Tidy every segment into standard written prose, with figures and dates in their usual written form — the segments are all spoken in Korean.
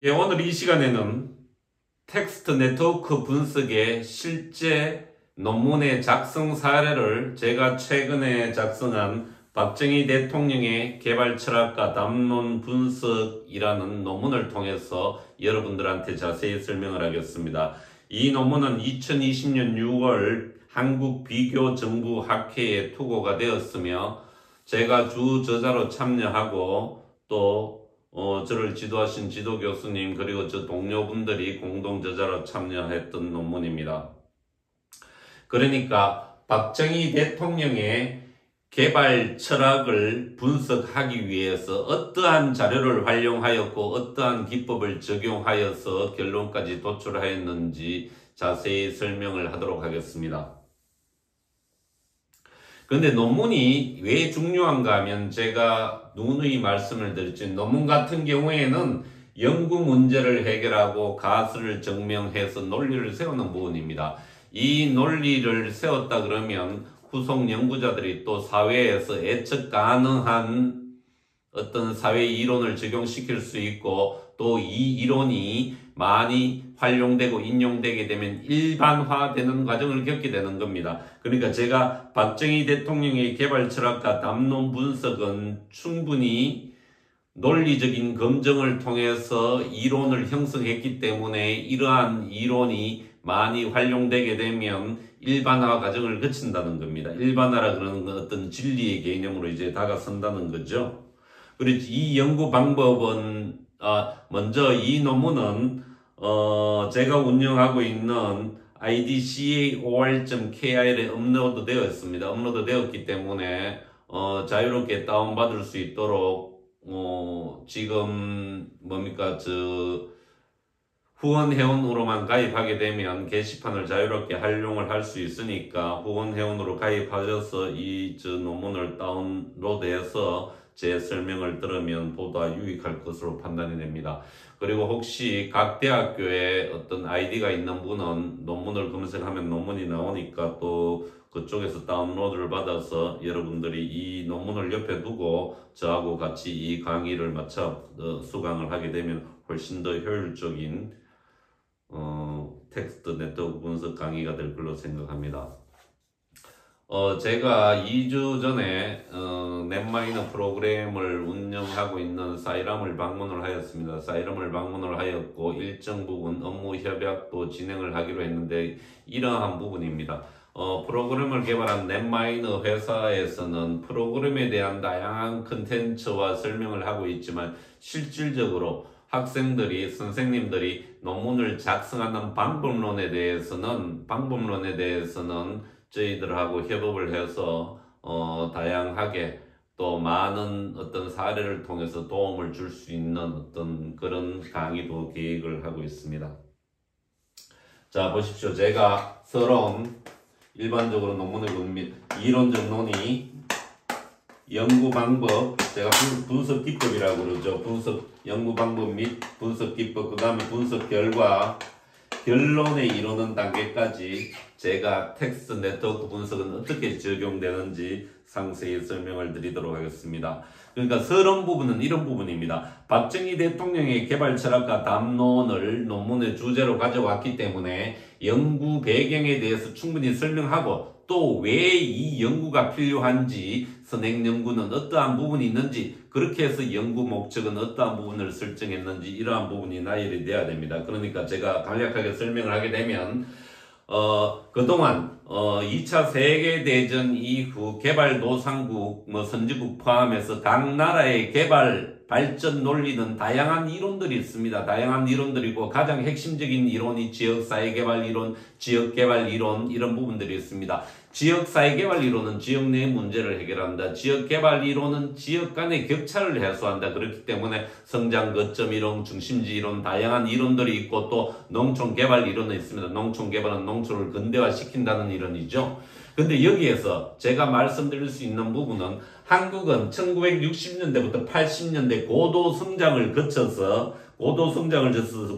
예, 오늘 이 시간에는 텍스트 네트워크 분석의 실제 논문의 작성 사례를 제가 최근에 작성한 박정희 대통령의 개발 철학과 담론 분석이라는 논문을 통해서 여러분들한테 자세히 설명을 하겠습니다. 이 논문은 2020년 6월 한국 비교 정부 학회에 투고가 되었으며 제가 주 저자로 참여하고 또 저를 지도하신 지도 교수님 그리고 저 동료분들이 공동 저자로 참여했던 논문입니다. 그러니까 박정희 대통령의 개발 철학을 분석하기 위해서 어떠한 자료를 활용하였고 어떠한 기법을 적용하여서 결론까지 도출하였는지 자세히 설명을 하도록 하겠습니다. 그런데 논문이 왜 중요한가 하면 제가 누누이 말씀을 드렸죠. 논문 같은 경우에는 연구 문제를 해결하고 가설을 증명해서 논리를 세우는 부분입니다. 이 논리를 세웠다 그러면 후속 연구자들이 또 사회에서 예측 가능한 어떤 사회 이론을 적용시킬 수 있고 또 이 이론이 많이 활용되고 인용되게 되면 일반화되는 과정을 겪게 되는 겁니다. 그러니까 제가 박정희 대통령의 개발 철학과 담론 분석은 충분히 논리적인 검증을 통해서 이론을 형성했기 때문에 이러한 이론이 많이 활용되게 되면 일반화 과정을 거친다는 겁니다. 일반화라 그러는 건 어떤 진리의 개념으로 이제 다가선다는 거죠. 그래서 이 연구 방법은 먼저 이 논문은 제가 운영하고 있는 idcaor.kr에 업로드 되어 있습니다. 업로드 되었기 때문에 자유롭게 다운받을 수 있도록 지금 후원 회원으로만 가입하게 되면 게시판을 자유롭게 활용을 할 수 있으니까 후원 회원으로 가입하셔서 이 논문을 다운로드해서 제 설명을 들으면 보다 유익할 것으로 판단이 됩니다. 그리고 혹시 각 대학교에 어떤 아이디가 있는 분은 논문을 검색하면 논문이 나오니까 또 그쪽에서 다운로드를 받아서 여러분들이 이 논문을 옆에 두고 저하고 같이 이 강의를 마쳐 수강을 하게 되면 훨씬 더 효율적인 텍스트 네트워크 분석 강의가 될 걸로 생각합니다. 제가 2주 전에 넷마이너 프로그램을 운영하고 있는 사이람을 방문을 하였습니다. 사이람을 방문을 하였고 일정 부분 업무 협약도 진행을 하기로 했는데 이러한 부분입니다. 프로그램을 개발한 넷마이너 회사에서는 프로그램에 대한 다양한 컨텐츠와 설명을 하고 있지만 실질적으로 학생들이 선생님들이 논문을 작성하는 방법론에 대해서는 저희들하고 협업을 해서 다양하게 또 많은 어떤 사례를 통해서 도움을 줄 수 있는 어떤 그런 강의도 계획을 하고 있습니다. 자, 보십시오. 제가 서론 일반적으로 논문의 이론적 논의, 연구 방법, 제가 분석 기법이라고 그러죠. 연구 방법 및 분석 기법, 그 다음에 분석 결과, 결론에 이르는 단계까지 제가 텍스트 네트워크 분석은 어떻게 적용되는지 상세히 설명을 드리도록 하겠습니다. 그러니까 서론 부분은 이런 부분입니다. 박정희 대통령의 개발 철학과 담론을 논문의 주제로 가져왔기 때문에 연구 배경에 대해서 충분히 설명하고 또 왜 이 연구가 필요한지, 선행 연구는 어떠한 부분이 있는지, 그렇게 해서 연구 목적은 어떠한 부분을 설정했는지 이러한 부분이 나열이 돼야 됩니다. 그러니까 제가 간략하게 설명을 하게 되면 그동안 2차 세계대전 이후 개발도상국, 선진국 포함해서 각 나라의 개발 발전 논리는 다양한 이론들이 있습니다. 다양한 이론들이고 가장 핵심적인 이론이 지역사회개발 이론, 지역개발 이론 이런 부분들이 있습니다. 지역사회개발 이론은 지역 내 문제를 해결한다. 지역개발 이론은 지역 간의 격차를 해소한다. 그렇기 때문에 성장 거점 이론, 중심지 이론 다양한 이론들이 있고 또 농촌개발 이론은 있습니다. 농촌개발은 농촌을 근대화시킨다는 이론이죠. 근데 여기에서 제가 말씀드릴 수 있는 부분은 한국은 1960년대부터 80년대 고도 성장을 거쳐서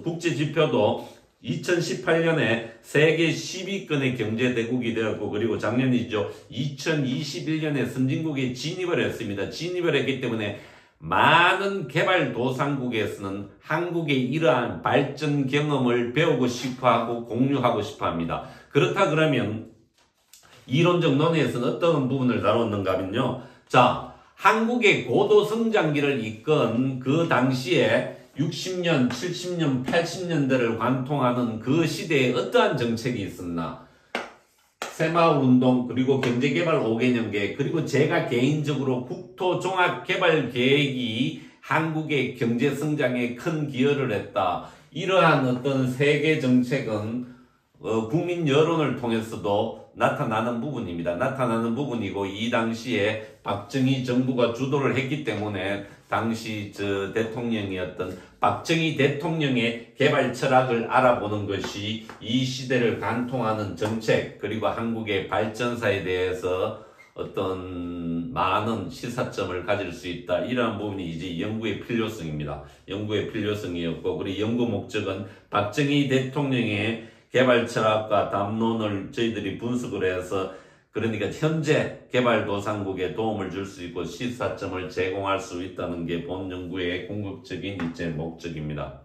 국제지표도 2018년에 세계 10위권의 경제대국이 되었고 그리고 작년이죠. 2021년에 선진국에 진입을 했습니다. 진입을 했기 때문에 많은 개발도상국에서는 한국의 이러한 발전 경험을 배우고 싶어하고 공유하고 싶어합니다. 그렇다 그러면 이론적 논의에서는 어떤 부분을 다뤘는가 하면요. 자, 한국의 고도 성장기를 이끈 그 당시에 60년, 70년, 80년대를 관통하는 그 시대에 어떠한 정책이 있었나? 새마을운동, 그리고 경제개발 5개년 계획, 그리고 제가 개인적으로 국토종합개발계획이 한국의 경제성장에 큰 기여를 했다. 이러한 어떤 세계 정책은 국민 여론을 통해서도 나타나는 부분입니다. 나타나는 부분이고, 이 당시에 박정희 정부가 주도를 했기 때문에 당시 대통령이었던 박정희 대통령의 개발 철학을 알아보는 것이 이 시대를 관통하는 정책, 그리고 한국의 발전사에 대해서 어떤 많은 시사점을 가질 수 있다. 이러한 부분이 이제 연구의 필요성입니다. 연구의 필요성이었고, 그리고 연구 목적은 박정희 대통령의 개발 철학과 담론을 저희들이 분석을 해서, 그러니까 현재 개발도상국에 도움을 줄 수 있고 시사점을 제공할 수 있다는 게 본 연구의 궁극적인 이제 목적입니다.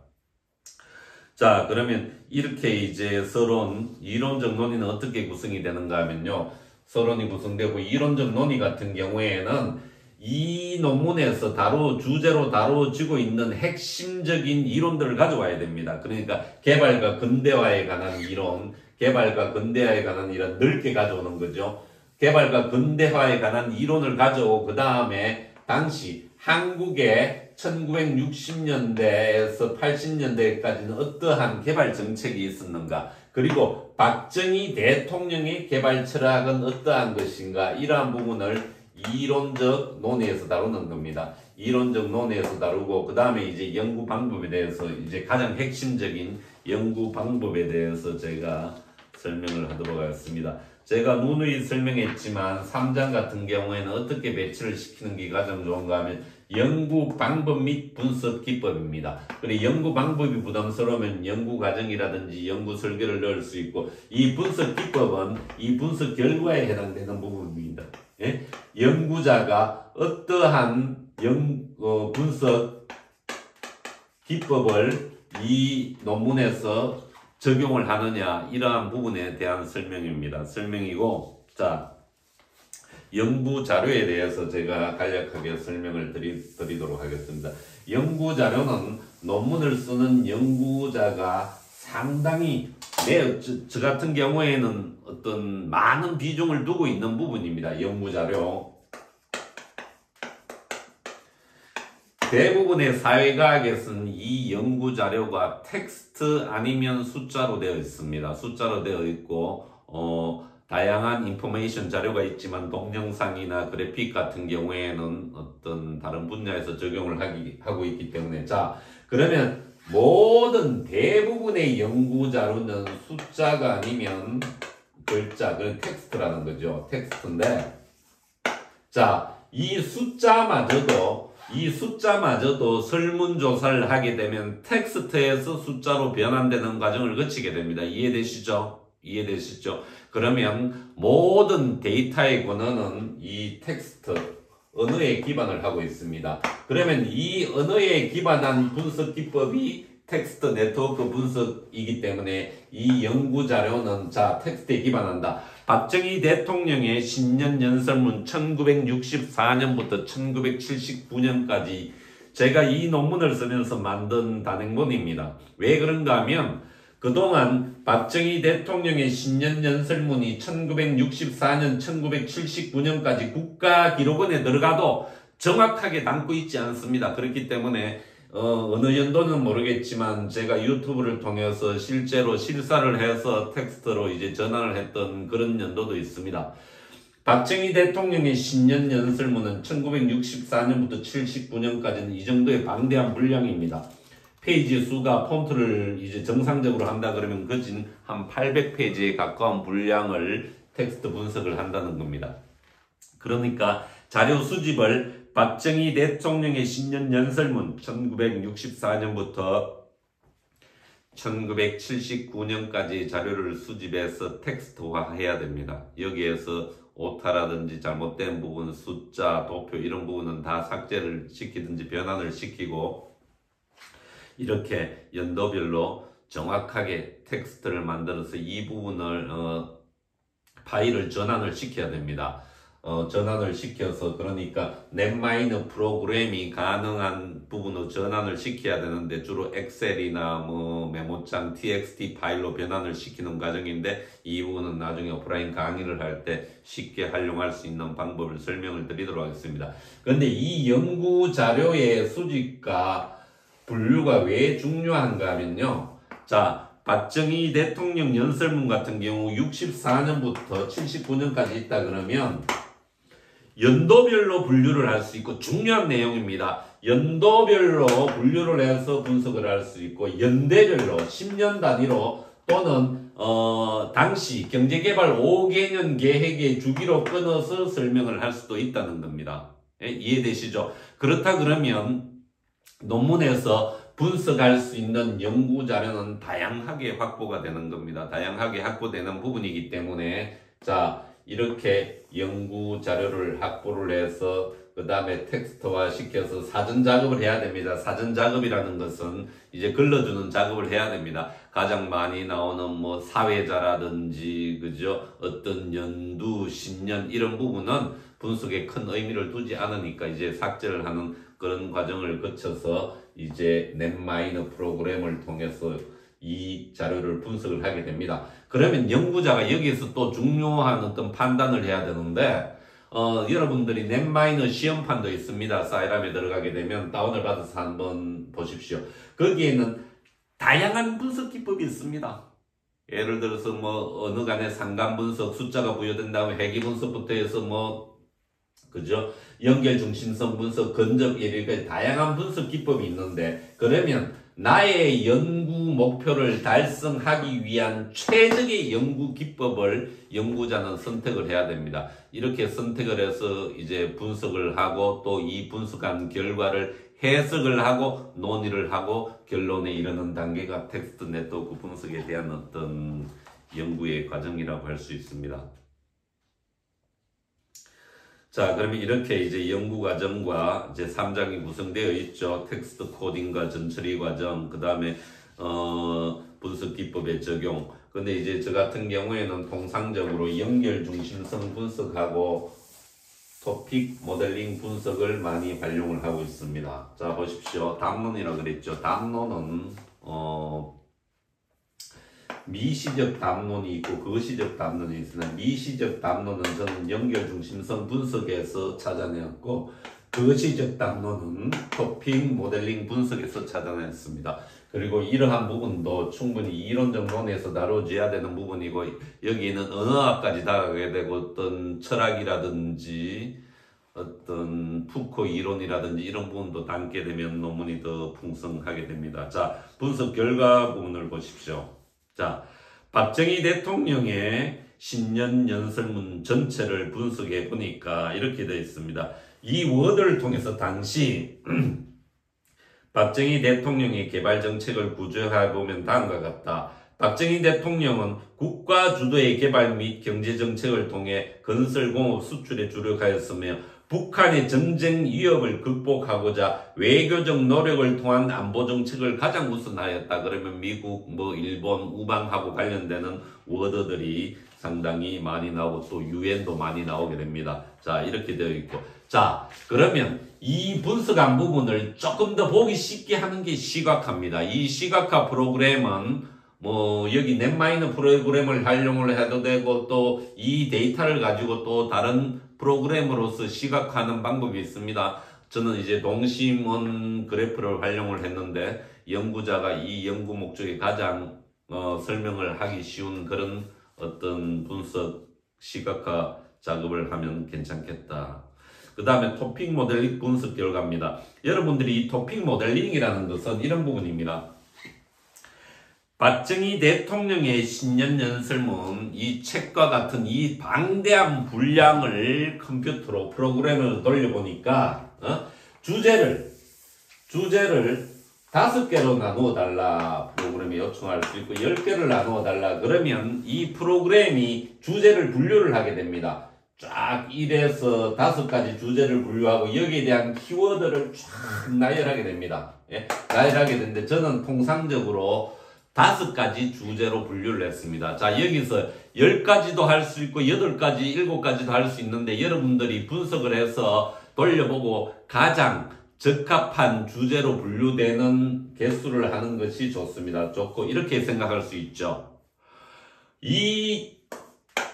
자, 그러면 이렇게 이제 서론, 이론적 논의는 어떻게 구성이 되는가 하면요. 서론이 구성되고, 이론적 논의 같은 경우에는 이 논문에서 주제로 다뤄지고 있는 핵심적인 이론들을 가져와야 됩니다. 그러니까 개발과 근대화에 관한 이론, 개발과 근대화에 관한 이론 넓게 가져오는 거죠. 개발과 근대화에 관한 이론을 가져오고, 그 다음에 당시 한국의 1960년대에서 80년대까지는 어떠한 개발 정책이 있었는가, 그리고 박정희 대통령의 개발 철학은 어떠한 것인가, 이러한 부분을 이론적 논의에서 다루는 겁니다. 이론적 논의에서 다루고, 그 다음에 이제 연구 방법에 대해서, 이제 가장 핵심적인 연구 방법에 대해서 제가 설명을 하도록 하겠습니다. 제가 누누이 설명했지만 3장 같은 경우에는 어떻게 배치를 시키는 게 가장 좋은가 하면 연구 방법 및 분석 기법입니다. 그리고 연구 방법이 부담스러우면 연구 과정이라든지 연구 설계를 넣을 수 있고, 이 분석 기법은 이 분석 결과에 해당되는 부분입니다. 예? 연구자가 어떠한 분석 기법을 이 논문에서 적용을 하느냐, 이러한 부분에 대한 설명입니다. 설명이고, 자, 연구 자료에 대해서 제가 간략하게 설명을 드리도록 하겠습니다. 연구 자료는 논문을 쓰는 연구자가 상당히 저 같은 경우에는 어떤 많은 비중을 두고 있는 부분입니다. 연구 자료. 대부분의 사회과학에서는 이 연구 자료가 텍스트 아니면 숫자로 되어 있습니다. 숫자로 되어 있고, 다양한 인포메이션 자료가 있지만 동영상이나 그래픽 같은 경우에는 어떤 다른 분야에서 적용을 하고 있기 때문에, 자, 그러면 모든 대부분의 연구 자료는 숫자가 아니면 글자, 그 텍스트라는 거죠. 텍스트인데, 자, 이 숫자마저도 설문조사를 하게 되면 텍스트에서 숫자로 변환되는 과정을 거치게 됩니다. 이해되시죠? 그러면 모든 데이터의 근원은 이 텍스트, 언어에 기반을 하고 있습니다. 그러면 이 언어에 기반한 분석 기법이 텍스트 네트워크 분석이기 때문에 이 연구 자료는, 자, 텍스트에 기반한다. 박정희 대통령의 신년 연설문 1964년부터 1979년까지 제가 이 논문을 쓰면서 만든 단행본입니다. 왜 그런가 하면 그동안 박정희 대통령의 신년 연설문이 1964년, 1979년까지 국가기록원에 들어가도 정확하게 담고 있지 않습니다. 그렇기 때문에 어느 연도는 모르겠지만 제가 유튜브를 통해서 실제로 실사를 해서 텍스트로 이제 전환을 했던 그런 연도도 있습니다. 박정희 대통령의 신년 연설문은 1964년부터 79년까지는 이 정도의 방대한 분량입니다. 페이지 수가 폰트를 이제 정상적으로 한다 그러면 거진 한 800페이지에 가까운 분량을 텍스트 분석을 한다는 겁니다. 그러니까 자료 수집을 박정희 대통령의 신년 연설문 1964년부터 1979년까지 자료를 수집해서 텍스트화해야 됩니다. 여기에서 오타라든지 잘못된 부분, 숫자, 도표 이런 부분은 다 삭제를 시키든지 변환을 시키고 이렇게 연도별로 정확하게 텍스트를 만들어서 이 부분을 파일을 전환을 시켜야 됩니다. 전환을 시켜서 그러니까 넷마이너 프로그램이 가능한 부분으로 전환을 시켜야 되는데 주로 엑셀이나 뭐 메모장, txt 파일로 변환을 시키는 과정인데 이 부분은 나중에 오프라인 강의를 할 때 쉽게 활용할 수 있는 방법을 설명을 드리도록 하겠습니다. 그런데 이 연구 자료의 수집과 분류가 왜 중요한가 하면요. 자, 박정희 대통령 연설문 같은 경우 64년부터 79년까지 있다 그러면 연도별로 분류를 할 수 있고 중요한 내용입니다. 연도별로 분류를 해서 분석을 할 수 있고 연대별로 10년 단위로 또는 당시 경제개발 5개년 계획의 주기로 끊어서 설명을 할 수도 있다는 겁니다. 예? 이해되시죠? 그렇다 그러면 논문에서 분석할 수 있는 연구 자료는 다양하게 확보가 되는 겁니다. 다양하게 확보되는 부분이기 때문에 자 이렇게 연구 자료를 확보를 해서 그 다음에 텍스트화 시켜서 사전 작업을 해야 됩니다. 사전 작업이라는 것은 이제 걸러주는 작업을 해야 됩니다. 가장 많이 나오는 뭐 사회자라든지 그죠 어떤 연두, 신년 이런 부분은 분석에 큰 의미를 두지 않으니까 이제 삭제를 하는 그런 과정을 거쳐서 이제 넷마이너 프로그램을 통해서 이 자료를 분석을 하게 됩니다. 그러면 연구자가 여기에서 또 중요한 어떤 판단을 해야 되는데 여러분들이 넷마이너 시험판도 있습니다. 사이람에 들어가게 되면 다운을 받아서 한번 보십시오. 거기에는 다양한 분석 기법이 있습니다. 예를 들어서 뭐 어느 간의 상관 분석, 숫자가 부여된 다음에 회귀 분석부터 해서 뭐 그죠? 연결 중심성 분석, 건적 예리까지 다양한 분석 기법이 있는데 그러면 나의 연구 목표를 달성하기 위한 최적의 연구 기법을 연구자는 선택을 해야 됩니다. 이렇게 선택을 해서 이제 분석을 하고 또 이 분석한 결과를 해석을 하고 논의를 하고 결론에 이르는 단계가 텍스트 네트워크 분석에 대한 어떤 연구의 과정이라고 할 수 있습니다. 자, 그러면 이렇게 이제 연구 과정과 이제 3장이 구성되어 있죠. 텍스트 코딩과 전처리 과정, 그 다음에 분석 기법의 적용. 근데 이제 저 같은 경우에는 통상적으로 연결 중심성 분석하고 토픽 모델링 분석을 많이 활용을 하고 있습니다. 자, 보십시오. 담론이라고 그랬죠. 담론은 미시적 담론이 있고 거시적 담론이 있으나 미시적 담론은 저는 연결 중심성 분석에서 찾아내었고 거시적 담론은 토픽 모델링 분석에서 찾아냈습니다. 그리고 이러한 부분도 충분히 이론적 논에서 다뤄져야 되는 부분이고 여기는 언어학까지 다가가게 되고 어떤 철학이라든지 어떤 푸코 이론이라든지 이런 부분도 담게 되면 논문이 더 풍성하게 됩니다. 자, 분석 결과 부분을 보십시오. 자, 박정희 대통령의 신년 연설문 전체를 분석해 보니까 이렇게 되어 있습니다. 이 워드를 통해서 당시 박정희 대통령의 개발 정책을 구조해 보면 다음과 같다. 박정희 대통령은 국가 주도의 개발 및 경제 정책을 통해 건설 공업 수출에 주력하였으며 북한의 전쟁 위협을 극복하고자 외교적 노력을 통한 안보 정책을 가장 우선하였다. 그러면 미국, 일본, 우방하고 관련되는 워드들이 상당히 많이 나오고 또 유엔도 많이 나오게 됩니다. 자, 이렇게 되어 있고. 자, 그러면 이 분석한 부분을 조금 더 보기 쉽게 하는 게 시각화입니다. 이 시각화 프로그램은 여기 넷마이너 프로그램을 활용을 해도 되고 또 이 데이터를 가지고 또 다른 프로그램으로서 시각화하는 방법이 있습니다. 저는 이제 동심원 그래프를 활용을 했는데 연구자가 이 연구 목적에 가장 설명을 하기 쉬운 그런 어떤 분석 시각화 작업을 하면 괜찮겠다. 그 다음에 토픽 모델링 분석 결과입니다. 여러분들이 이 토픽 모델링이라는 것은 이런 부분입니다. 박정희 대통령의 신년 연설문 이 책과 같은 이 방대한 분량을 컴퓨터로 프로그램을 돌려보니까 주제를 5개로 나누어 달라 프로그램에 요청할 수 있고 10개를 나누어 달라 그러면 이 프로그램이 주제를 분류를 하게 됩니다. 쫙 1에서 5가지 주제를 분류하고 여기에 대한 키워드를 쫙 나열하게 됩니다. 예? 나열하게 되는데 저는 통상적으로 5가지 주제로 분류를 했습니다. 자, 여기서 10가지도 할 수 있고 8가지, 7가지도 할 수 있는데 여러분들이 분석을 해서 돌려보고 가장 적합한 주제로 분류되는 개수를 하는 것이 좋습니다. 좋고 이렇게 생각할 수 있죠. 이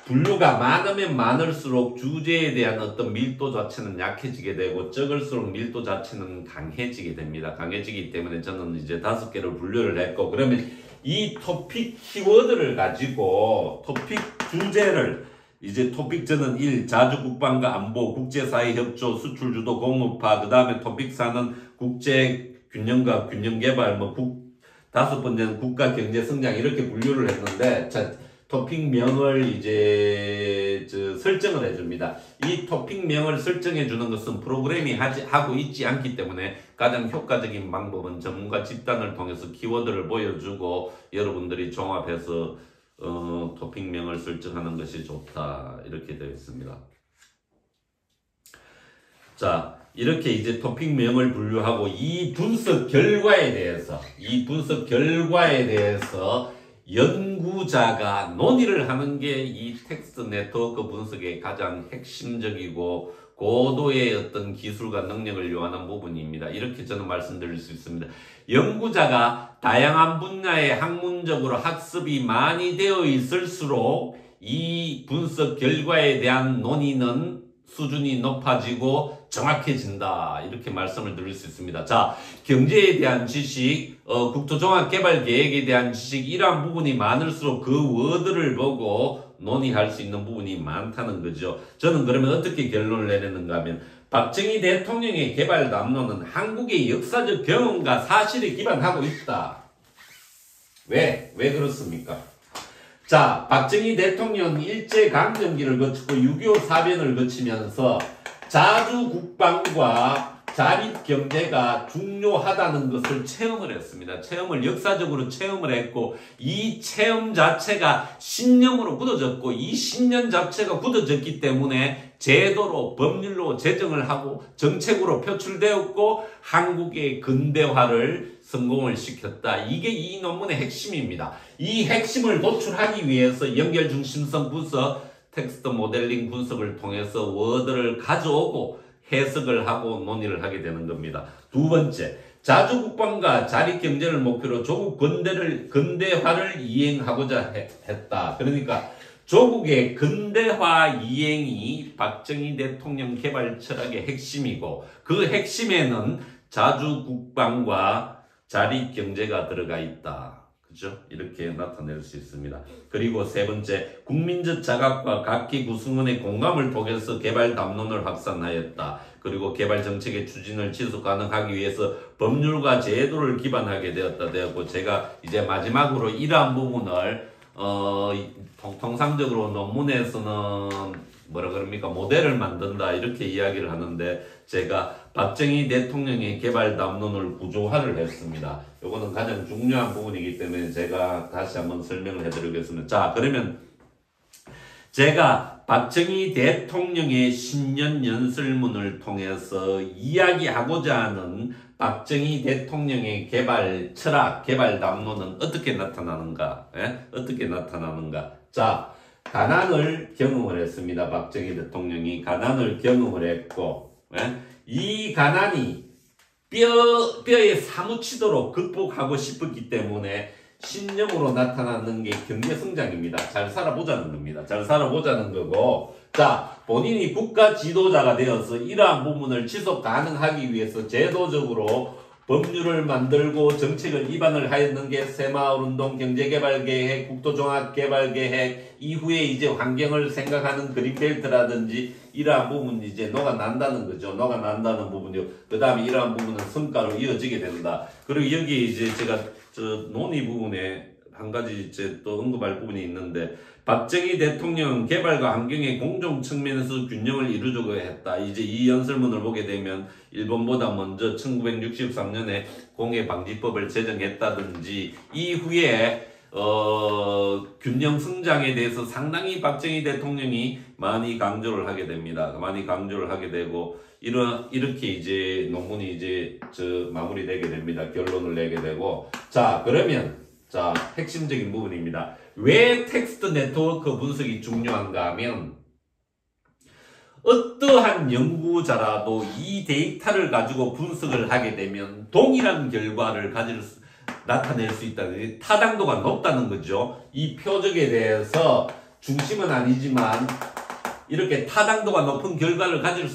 분류가 많으면 많을수록 주제에 대한 어떤 밀도 자체는 약해지게 되고 적을수록 밀도 자체는 강해지게 됩니다. 강해지기 때문에 저는 이제 5개를 분류를 했고 그러면 이 토픽 키워드를 가지고 토픽 주제를 이제 토픽 저는 1. 자주 국방과 안보, 국제사회 협조, 수출 주도 공업화 그 다음에 토픽 4는 국제 균형과 균형 개발 5번째는 국가 경제 성장 이렇게 분류를 했는데 자 토픽명을 이제 설정을 해줍니다. 이 토픽명을 설정해 주는 것은 프로그램이 하고 있지 않기 때문에 가장 효과적인 방법은 전문가 집단을 통해서 키워드를 보여주고 여러분들이 종합해서 토픽명을 설정하는 것이 좋다 이렇게 되어 있습니다. 자 이렇게 이제 토픽명을 분류하고 이 분석 결과에 대해서 연구자가 논의를 하는 게 이 텍스트 네트워크 분석의 가장 핵심적이고 고도의 어떤 기술과 능력을 요하는 부분입니다. 이렇게 저는 말씀드릴 수 있습니다. 연구자가 다양한 분야에 학문적으로 학습이 많이 되어 있을수록 이 분석 결과에 대한 논의는 수준이 높아지고 정확해진다 이렇게 말씀을 드릴 수 있습니다. 자, 경제에 대한 지식, 국토종합개발계획에 대한 지식 이러한 부분이 많을수록 그 워드를 보고 논의할 수 있는 부분이 많다는 거죠. 저는 그러면 어떻게 결론을 내렸는가 하면 박정희 대통령의 개발 담론은 한국의 역사적 경험과 사실에 기반하고 있다. 왜 그렇습니까? 자, 박정희 대통령 일제강점기를 거치고 6.25 사변을 거치면서 자주 국방과 자립경제가 중요하다는 것을 체험을 했습니다. 역사적으로 체험을 했고 이 체험 자체가 신념으로 굳어졌고 이 신념 자체가 굳어졌기 때문에 제도로 법률로 제정을 하고 정책으로 표출되었고 한국의 근대화를 성공을 시켰다. 이게 이 논문의 핵심입니다. 이 핵심을 도출하기 위해서 연결중심성 분석, 텍스트 모델링 분석을 통해서 워드를 가져오고 해석을 하고 논의를 하게 되는 겁니다. 2번째, 자주국방과 자립경제를 목표로 조국 근대화를 이행하고자 했다. 그러니까 조국의 근대화 이행이 박정희 대통령 개발 철학의 핵심이고 그 핵심에는 자주국방과 자립경제가 들어가 있다. 그죠? 이렇게 나타낼 수 있습니다. 그리고 3번째, 국민적 자각과 각기 구성원의 공감을 통해서 개발 담론을 확산하였다. 그리고 개발 정책의 추진을 지속 가능하기 위해서 법률과 제도를 기반하게 되었고 제가 이제 마지막으로 이러한 부분을 통상적으로 논문에서는 뭐라 그럽니까? 모델을 만든다 이렇게 이야기를 하는데 제가 박정희 대통령의 개발 담론을 구조화를 했습니다. 요거는 가장 중요한 부분이기 때문에 제가 다시 한번 설명을 해드리겠습니다. 자, 그러면 제가 박정희 대통령의 10년 연설문을 통해서 이야기하고자 하는 박정희 대통령의 개발 철학, 개발 담론은 어떻게 나타나는가? 어떻게 나타나는가? 자, 가난을 경험을 했습니다. 박정희 대통령이 가난을 경험을 했고 이 가난이 뼈에 사무치도록 극복하고 싶었기 때문에 신념으로 나타나는 게 경제성장입니다. 잘 살아보자는 겁니다. 잘 살아보자는 거고 자, 본인이 국가 지도자가 되어서 이러한 부분을 지속 가능하기 위해서 제도적으로 법률을 만들고 정책을 입안을 하였는 게 새마을운동 경제개발계획, 국토종합개발계획 이후에 이제 환경을 생각하는 그린벨트라든지 이러한 부분이 이제 녹아난다는 거죠. 녹아난다는 부분이요. 그 다음에 이러한 부분은 성과로 이어지게 된다. 그리고 여기 이제 제가 논의 부분에 한 가지 이제 또 언급할 부분이 있는데 박정희 대통령 개발과 환경의 공정 측면에서 균형을 이루려고 했다. 이제 이 연설문을 보게 되면 일본보다 먼저 1963년에 공해방지법을 제정했다든지 이후에 균형 성장에 대해서 상당히 박정희 대통령이 많이 강조를 하게 됩니다. 많이 강조를 하게 되고, 이렇게 이제 논문이 이제 마무리되게 됩니다. 결론을 내게 되고. 자, 그러면, 자, 핵심적인 부분입니다. 왜 텍스트 네트워크 분석이 중요한가 하면, 어떠한 연구자라도 이 데이터를 가지고 분석을 하게 되면 동일한 결과를 나타낼 수 있다는, 타당도가 높다는 거죠. 이 표적에 대해서 중심은 아니지만 이렇게 타당도가 높은 결과를 가져올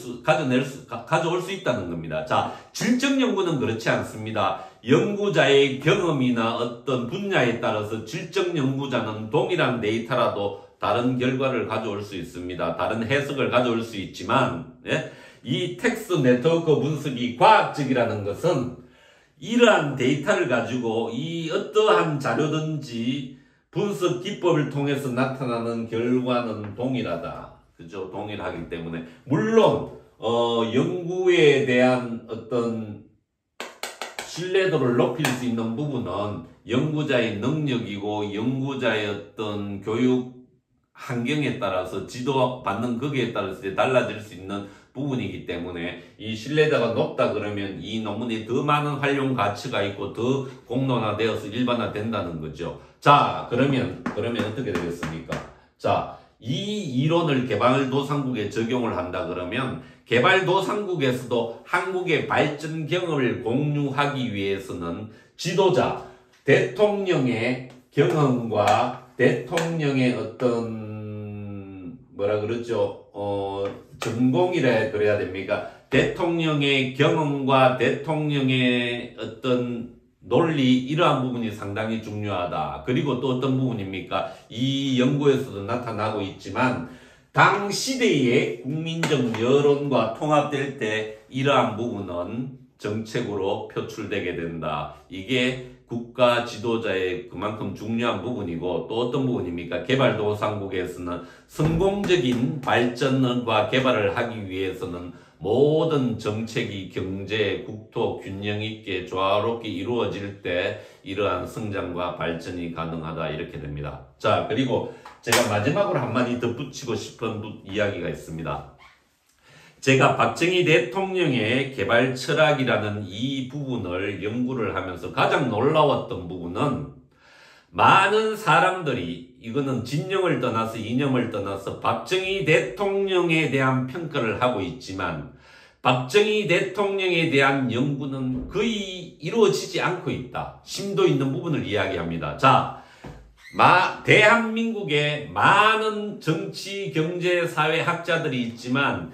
수 있다는 겁니다. 자, 질적 연구는 그렇지 않습니다. 연구자의 경험이나 어떤 분야에 따라서 질적 연구자는 동일한 데이터라도 다른 결과를 가져올 수 있습니다. 다른 해석을 가져올 수 있지만, 예? 이 텍스트 네트워크 분석이 과학적이라는 것은 이러한 데이터를 가지고 이 어떠한 자료든지 분석 기법을 통해서 나타나는 결과는 동일하다. 그죠? 동일하기 때문에. 물론, 연구에 대한 어떤 신뢰도를 높일 수 있는 부분은 연구자의 능력이고, 연구자의 어떤 교육 환경에 따라서 지도받는 거기에 따라서 달라질 수 있는 부분이기 때문에 이 신뢰도가 높다 그러면 이 논문이 더 많은 활용 가치가 있고 더 공론화되어서 일반화된다는 거죠. 자, 그러면 어떻게 되겠습니까? 자, 이 이론을 개발도상국에 적용을 한다 그러면 개발도상국에서도 한국의 발전 경험을 공유하기 위해서는 지도자, 대통령의 경험과 대통령의 어떤 전공이라 그래야 됩니까? 대통령의 경험과 대통령의 어떤 논리, 이러한 부분이 상당히 중요하다. 그리고 또 어떤 부분입니까? 이 연구에서도 나타나고 있지만 당 시대의 국민적 여론과 통합될 때 이러한 부분은 정책으로 표출되게 된다. 이게 국가 지도자의 그만큼 중요한 부분이고, 또 어떤 부분입니까? 개발도상국에서는 성공적인 발전과 개발을 하기 위해서는 모든 정책이 경제, 국토 균형 있게 조화롭게 이루어질 때 이러한 성장과 발전이 가능하다, 이렇게 됩니다. 자, 그리고 제가 마지막으로 한마디 덧붙이고 싶은 이야기가 있습니다. 제가 박정희 대통령의 개발 철학이라는 이 부분을 연구를 하면서 가장 놀라웠던 부분은, 많은 사람들이 이거는 진영을 떠나서 이념을 떠나서 박정희 대통령에 대한 평가를 하고 있지만 박정희 대통령에 대한 연구는 거의 이루어지지 않고 있다. 심도 있는 부분을 이야기합니다. 자, 대한민국에 많은 정치, 경제, 사회 학자들이 있지만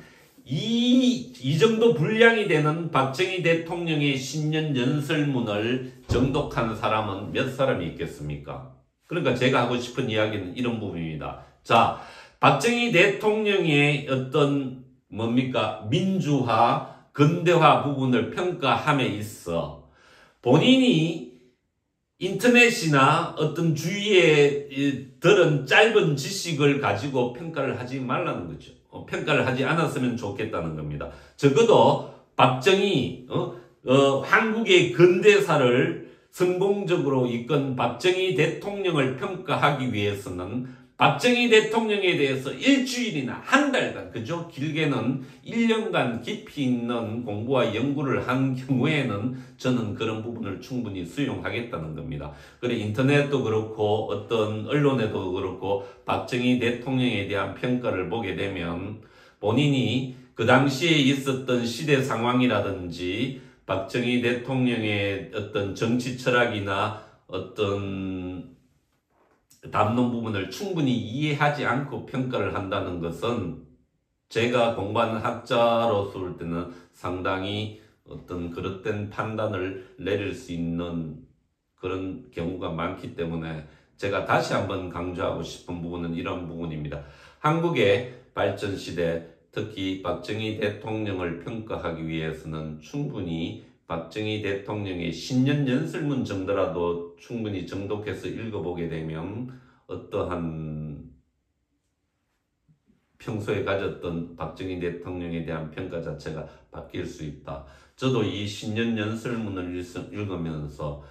이 정도 분량이 되는 박정희 대통령의 신년 연설문을 정독한 사람은 몇 사람이 있겠습니까? 그러니까 제가 하고 싶은 이야기는 이런 부분입니다. 자, 박정희 대통령의 어떤 민주화, 근대화 부분을 평가함에 있어 본인이 인터넷이나 어떤 주위에 들은 짧은 지식을 가지고 평가를 하지 말라는 거죠. 평가를 하지 않았으면 좋겠다는 겁니다. 적어도 박정희, 한국의 근대사를 성공적으로 이끈 박정희 대통령을 평가하기 위해서는 박정희 대통령에 대해서 일주일이나 한 달간, 그죠? 길게는 1년간 깊이 있는 공부와 연구를 한 경우에는 저는 그런 부분을 충분히 수용하겠다는 겁니다. 그래, 인터넷도 그렇고 어떤 언론에도 그렇고 박정희 대통령에 대한 평가를 보게 되면 본인이 그 당시에 있었던 시대 상황이라든지 박정희 대통령의 어떤 정치 철학이나 어떤 담론 부분을 충분히 이해하지 않고 평가를 한다는 것은 제가 공부하는 학자로서 볼 때는 상당히 어떤 그릇된 판단을 내릴 수 있는 그런 경우가 많기 때문에 제가 다시 한번 강조하고 싶은 부분은 이런 부분입니다. 한국의 발전 시대, 특히 박정희 대통령을 평가하기 위해서는 충분히 박정희 대통령의 신년 연설문 정도라도 충분히 정독해서 읽어보게 되면 어떠한 평소에 가졌던 박정희 대통령에 대한 평가 자체가 바뀔 수 있다. 저도 이 신년 연설문을 읽으면서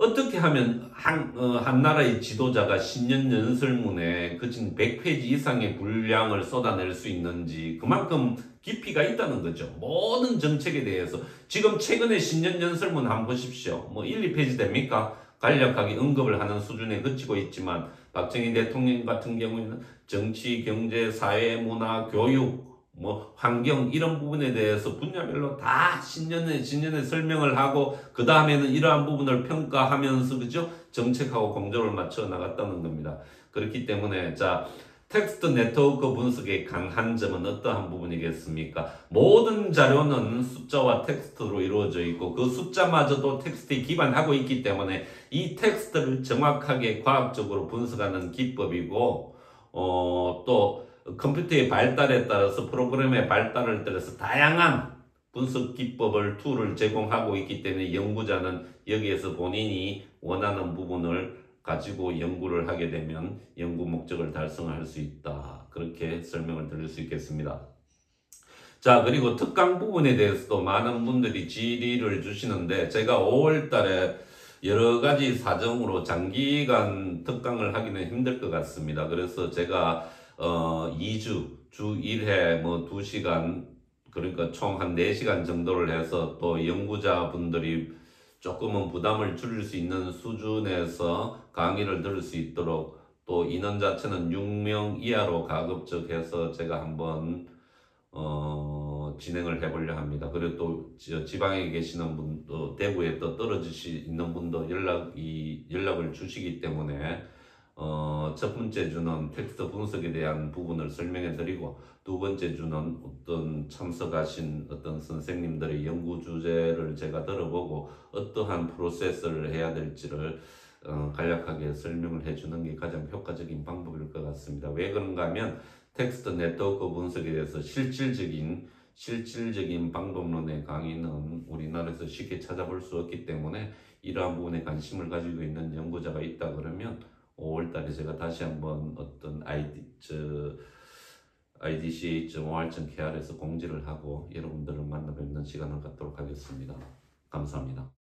어떻게 하면 한 나라의 지도자가 신년 연설문에 그친 100페이지 이상의 분량을 쏟아낼 수 있는지 그만큼 깊이가 있다는 거죠. 모든 정책에 대해서. 지금 최근에 신년 연설문 한번 보십시오. 뭐 1, 2페이지 됩니까? 간략하게 언급을 하는 수준에 그치고 있지만 박정희 대통령 같은 경우에는 정치, 경제, 사회, 문화, 교육, 뭐 환경 이런 부분에 대해서 분야별로 다 신년에 설명을 하고 그 다음에는 이러한 부분을 평가하면서 그죠 정책하고 공조를 맞춰 나갔다는 겁니다. 그렇기 때문에 자 텍스트 네트워크 분석의 강한 점은 어떠한 부분이겠습니까? 모든 자료는 숫자와 텍스트로 이루어져 있고 그 숫자마저도 텍스트에 기반하고 있기 때문에 이 텍스트를 정확하게 과학적으로 분석하는 기법이고 또 컴퓨터의 발달에 따라서 프로그램의 발달을 따라서 다양한 분석 기법을 툴을 제공하고 있기 때문에 연구자는 여기에서 본인이 원하는 부분을 가지고 연구를 하게 되면 연구 목적을 달성할 수 있다. 그렇게 설명을 드릴 수 있겠습니다. 자, 그리고 특강 부분에 대해서도 많은 분들이 질의를 주시는데 제가 5월 달에 여러 가지 사정으로 장기간 특강을 하기는 힘들 것 같습니다. 그래서 제가 2주, 주 1회 뭐 2시간, 그러니까 총 한 4시간 정도를 해서 또 연구자분들이 조금은 부담을 줄일 수 있는 수준에서 강의를 들을 수 있도록 또 인원 자체는 6명 이하로 가급적 해서 제가 한번 진행을 해보려 합니다. 그리고 또 지방에 계시는 분도 대구에 또 떨어지시 있는 분도 연락을 주시기 때문에 첫 번째 주는 텍스트 분석에 대한 부분을 설명해 드리고 두 번째 주는 어떤 참석하신 어떤 선생님들의 연구 주제를 제가 들어보고 어떠한 프로세스를 해야 될지를 간략하게 설명을 해주는 게 가장 효과적인 방법일 것 같습니다. 왜 그런가 하면 텍스트 네트워크 분석에 대해서 실질적인 방법론의 강의는 우리나라에서 쉽게 찾아볼 수 없기 때문에 이러한 부분에 관심을 가지고 있는 연구자가 있다 그러면 5월달에 제가 다시 한번 어떤 idca.or.kr에서 공지를 하고 여러분들을 만나 뵙는 시간을 갖도록 하겠습니다. 감사합니다.